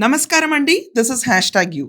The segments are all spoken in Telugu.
నమస్కారం అండి, దిస్ ఇస్ #you.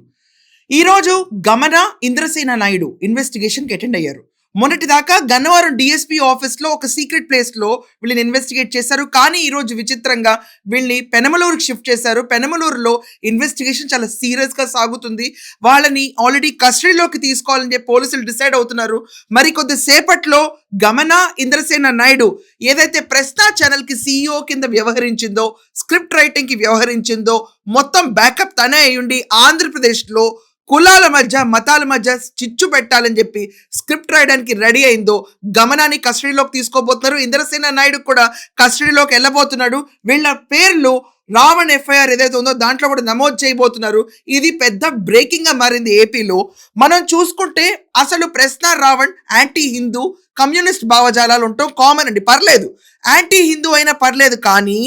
ఈరోజు గమన ఇంద్రసేన నాయుడు ఇన్వెస్టిగేషన్కి అటెండ్ అయ్యారు. మొన్నటిదాకా గన్నవరం డిఎస్పీ ఆఫీస్లో ఒక సీక్రెట్ ప్లేస్లో వీళ్ళని ఇన్వెస్టిగేట్ చేశారు. కానీ ఈరోజు విచిత్రంగా వీళ్ళని పెనమలూరుకి షిఫ్ట్ చేశారు. పెనమలూరులో ఇన్వెస్టిగేషన్ చాలా సీరియస్గా సాగుతుంది. వాళ్ళని ఆల్రెడీ కస్టడీలోకి తీసుకోవాలని చెప్పి పోలీసులు డిసైడ్ అవుతున్నారు. మరికొద్ది సేపట్లో గమన ఇంద్రసేన నాయుడు ఏదైతే ప్రశ్న ఛానల్కి CEO కింద వ్యవహరించిందో, స్క్రిప్ట్ రైటింగ్కి వ్యవహరించిందో, మొత్తం బ్యాకప్ తనే అయ్యుండి ఆంధ్రప్రదేశ్లో కులాల మధ్య మతాల మధ్య చిచ్చు పెట్టాలని చెప్పి స్క్రిప్ట్ రాయడానికి రెడీ అయిందో గమనాన్ని కస్టడీలోకి తీసుకోబోతున్నారు. ఇంద్రసేన నాయుడు కూడా కస్టడీలోకి వెళ్ళబోతున్నాడు. వీళ్ళ పేర్లు రావణ్ FIR ఏదైతే ఉందో దాంట్లో కూడా నమోదు చేయబోతున్నారు. ఇది పెద్ద బ్రేకింగ్ గా మారింది ఏపీలో. మనం చూసుకుంటే అసలు ప్రశ్న రావణ్ యాంటీ హిందూ కమ్యూనిస్ట్ భావజాలాలు ఉండటం కామన్ అండి, పర్లేదు. యాంటీ హిందూ అయినా పర్లేదు, కానీ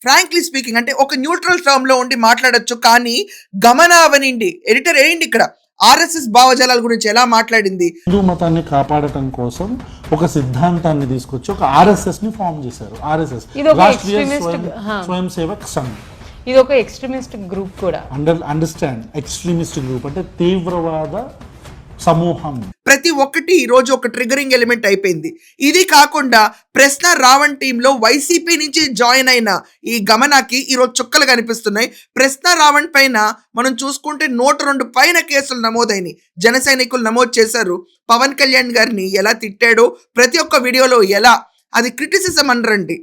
ఫ్రాంక్లీ స్పీకింగ్ అంటే ఒక న్యూట్రల్ టర్మ్ లో ఉండి మాట్లాడొచ్చు. కానీ గమన అవనిండి ఎడిటర్ ఏంటి ఇక్కడ RSS భావజాలాల గురించి ఎలా మాట్లాడింది, హిందూ మతాన్ని కాపాడటం కోసం ఒక సిద్ధాంతాన్ని తీసుకొచ్చి ఒక RSS ని ఫామ్ చేశారు. RSS స్వయం సేవక్ సంఘ్, ఇది ఒక ఎక్స్ట్రీమిస్ట్ గ్రూప్ కూడా. అండర్స్టాండ్, ఎక్స్ట్రీమిస్ట్ గ్రూప్ అంటే తీవ్రవాద సమూహం. ప్రతి ఒక్కటి ఈ రోజు ఒక ట్రిగరింగ్ ఎలిమెంట్ అయిపోయింది. ఇది కాకుండా ప్రశ్న రావణ్ టీంలో వైసీపీ నుంచి జాయిన్ అయిన ఈ గమనాకి ఈరోజు చుక్కలు కనిపిస్తున్నాయి. ప్రశ్న రావణ్ పైన మనం చూసుకుంటే 102 పైన కేసులు నమోదైనవి. జన సైనికులు నమోదు చేశారు. పవన్ కళ్యాణ్ గారిని ఎలా తిట్టాడో ప్రతి ఒక్క వీడియోలో ఎలా, అది క్రిటిసిజం అనరండి,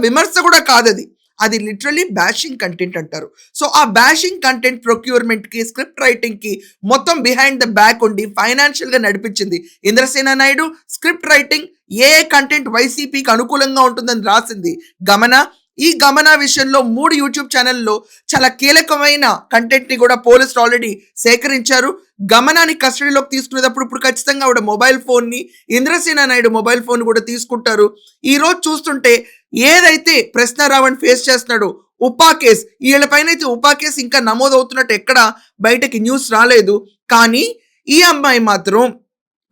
విమర్శ కూడా కాదు, అది లిటరలీ బ్యాషింగ్ కంటెంట్ అంటారు. సో ఆ బ్యాషింగ్ కంటెంట్ ప్రొక్యూర్మెంట్కి, స్క్రిప్ట్ రైటింగ్కి మొత్తం బిహైండ్ ద బ్యాక్ ఉండి ఫైనాన్షియల్గా నడిపించింది ఇంద్రసేన నాయుడు. స్క్రిప్ట్ రైటింగ్ ఏ కంటెంట్ వైసీపీకి అనుకూలంగా ఉంటుందని రాసింది గమన. ఈ గమన విషయంలో 3 యూట్యూబ్ ఛానల్లో చాలా కీలకమైన కంటెంట్ని కూడా పోలీసులు ఆల్రెడీ సేకరించారు. గమనాన్ని కస్టడీలోకి తీసుకునేటప్పుడు ఇప్పుడు ఖచ్చితంగా ఆవిడ మొబైల్ ఫోన్ని, ఇంద్రసేన నాయుడు మొబైల్ ఫోన్ కూడా తీసుకుంటారు. ఈ రోజు చూస్తుంటే ఏదైతే ప్రశ్న రావణ్ ఫేస్ చేస్తున్నాడో ఉపా కేసు, వీళ్ళపైన అయితే ఉపా కేసు ఇంకా నమోదవుతున్నట్టు ఎక్కడ బయటకి న్యూస్ రాలేదు. కానీ ఈ అమ్మాయి మాత్రం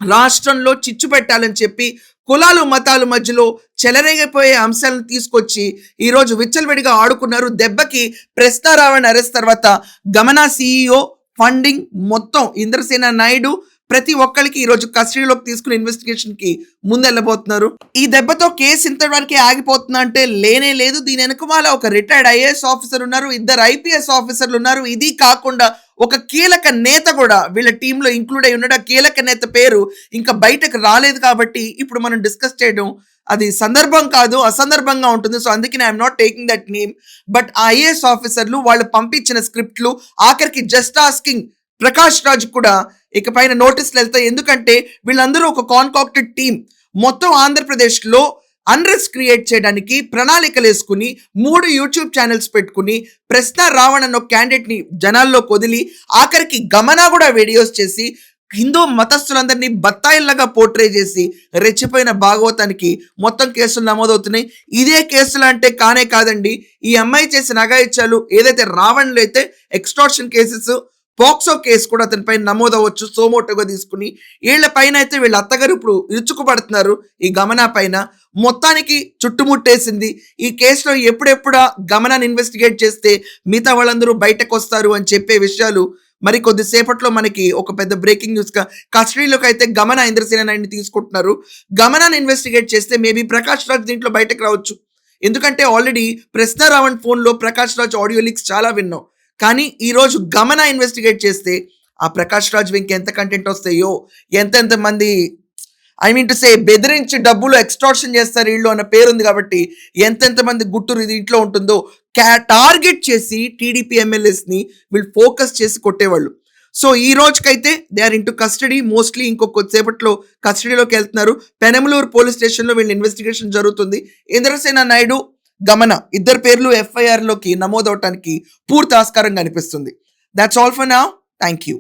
రాష్ట్రంలో చిచ్చు పెట్టాలని చెప్పి కులాలు మతాల మధ్యలో చెలరేగిపోయే అంశాలను తీసుకొచ్చి ఈరోజు విచ్చలవిడిగా ఆడుకున్నారు. దెబ్బకి ప్రశ్న రావణ్ అరెస్ట్ తర్వాత గమన CEO ఫండింగ్ మొత్తం ఇంద్రసేన నాయుడు ప్రతి ఒక్కరికి ఈరోజు కస్టడీలోకి తీసుకుని ఇన్వెస్టిగేషన్కి ముందెళ్ళబోతున్నారు. ఈ దెబ్బతో కేసు ఇంతవరకే ఆగిపోతుందా అంటే లేనే లేదు. దీని వెనుకమాల ఒక రిటైర్డ్ IAS ఆఫీసర్ ఉన్నారు, 2 IPS ఆఫీసర్లు ఉన్నారు. ఇది కాకుండా ఒక కీలక నేత కూడా వీళ్ళ టీంలో ఇంక్లూడ్ అయి ఉన్నాడు. ఆ కీలక నేత పేరు ఇంకా బయటకు రాలేదు కాబట్టి ఇప్పుడు మనం డిస్కస్ చేయడం అది సందర్భం కాదు, అసందర్భంగా ఉంటుంది. సో అందుకని I'm not taking that name. But ఆ IAS ఆఫీసర్లు వాళ్ళు పంపించిన స్క్రిప్ట్లు, ఆఖరికి జస్ట్ ఆస్కింగ్ ప్రకాష్ రాజ్ కూడా ఇకపైన నోటీసులు వెళ్తాయి. ఎందుకంటే వీళ్ళందరూ ఒక కాన్కాక్టెడ్ టీమ్. మొత్తం ఆంధ్రప్రదేశ్లో అన్రెస్ట్ క్రియేట్ చేయడానికి ప్రణాళికలు వేసుకుని 3 యూట్యూబ్ ఛానల్స్ పెట్టుకుని ప్రశ్న రావణ్ అన్న క్యాండిడేట్ని జనాల్లో కొదిలి ఆఖరికి గమన కూడా వీడియోస్ చేసి హిందూ మతస్థులందరినీ బత్తాయిల్లాగా పోర్ట్రే చేసి రెచ్చిపోయిన భాగవతానికి మొత్తం కేసులు నమోదవుతున్నాయి. ఇదే కేసులు అంటే కానే కాదండి, ఈ అమ్మాయి చేసిన అఘాయిత్యాలు ఏదైతే రావణ్లో అయితే ఎక్స్టార్షన్ కేసెస్, పోక్సో కేసు కూడా అతనిపై నమోదవచ్చు సోమోటోగా తీసుకుని. వీళ్ళ పైన అయితే వీళ్ళ అత్తగారు ఇప్పుడు ఇరుచుకుపడుతున్నారు ఈ గమన పైన. మొత్తానికి చుట్టుముట్టేసింది. ఈ కేసులో ఎప్పుడెప్పుడా గమనాన్ని ఇన్వెస్టిగేట్ చేస్తే మిగతా వాళ్ళందరూ బయటకు వస్తారు అని చెప్పే విషయాలు మరి కొద్దిసేపట్లో మనకి ఒక పెద్ద బ్రేకింగ్ న్యూస్గా కస్టడీలోకి అయితే గమన ఇంద్రసేన నాయుడిని తీసుకుంటున్నారు. గమనాన్ని ఇన్వెస్టిగేట్ చేస్తే మేబీ ప్రకాష్ రాజ్ దీంట్లో బయటకు రావచ్చు. ఎందుకంటే ఆల్రెడీ ప్రశ్న రావణ్ ఫోన్లో ప్రకాష్ రాజ్ ఆడియో లీక్స్ చాలా విన్నాం. కానీ ఈరోజు గమన ఇన్వెస్టిగేట్ చేస్తే ఆ ప్రకాష్ రాజ్ ఇంకెంత కంటెంట్ వస్తాయో, ఎంతెంత మంది బెదిరించి డబ్బులు ఎక్స్టార్షన్ చేస్తారు వీళ్ళు అన్న పేరు ఉంది కాబట్టి ఎంతెంత మంది గుట్టూరు దీంట్లో ఉంటుందో టార్గెట్ చేసి టీడీపీ MLAsని వీళ్ళు ఫోకస్ చేసి కొట్టేవాళ్ళు. సో ఈ రోజుకైతే they are into custody. Mostly ఇంకొద్దిసేపట్లో కస్టడీలోకి వెళ్తున్నారు. పెనమలూరు పోలీస్ స్టేషన్లో వీళ్ళ ఇన్వెస్టిగేషన్ జరుగుతుంది. ఇంద్రసేన నాయుడు, గమన 2 పేర్లు FIR లోకి నమోదవటానికి పూర్తి ఆస్కారం కనిపిస్తుంది. That's all for now. Thank you.